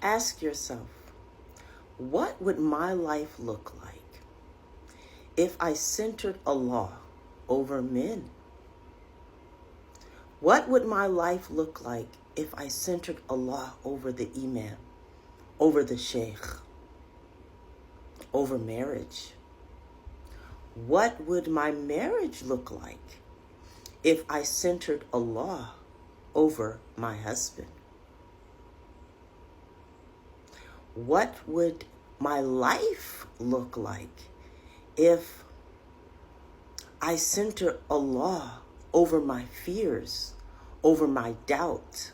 Ask yourself, what would my life look like if I centered Allah over men? What would my life look like if I centered Allah over the imam, over the sheikh, over marriage? What would my marriage look like if I centered Allah over my husband? What would my life look like if I center Allah over my fears, over my doubt,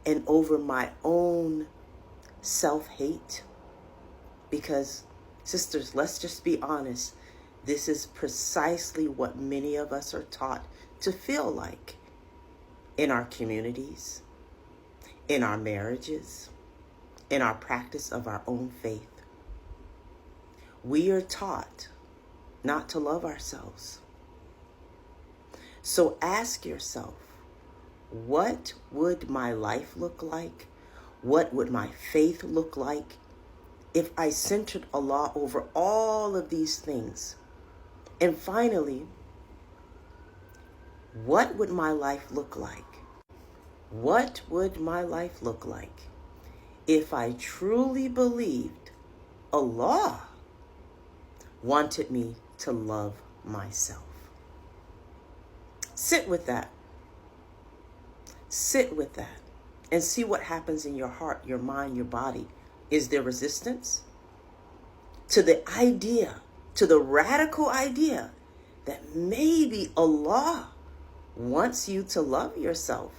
and over my own self-hate? Because, sisters, let's just be honest. This is precisely what many of us are taught to feel like in our communities, in our marriages, in our practice of our own faith. We are taught not to love ourselves. So ask yourself, what would my life look like? What would my faith look like if I centered Allah over all of these things? And finally, what would my life look like? What would my life look like if I truly believed Allah wanted me to love myself? Sit with that. Sit with that and see what happens in your heart, your mind, your body. Is there resistance to the idea, to the radical idea that maybe Allah wants you to love yourself?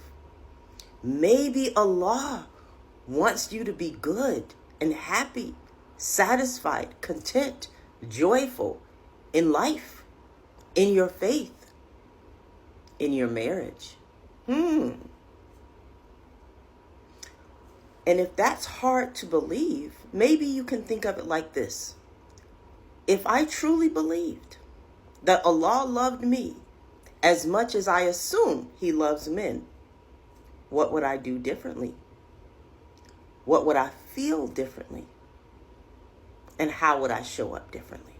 Maybe Allah wants you to be good and happy, satisfied, content, joyful in life, in your faith, in your marriage. And if that's hard to believe, maybe you can think of it like this. If I truly believed that Allah loved me as much as I assume He loves men, what would I do differently? What would I feel differently? And how would I show up differently?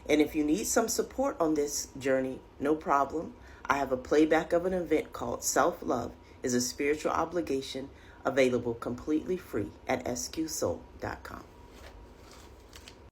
And if you need some support on this journey, no problem. I have a playback of an event called Self-Love is a Spiritual Obligation, available completely free at sqsoul.com.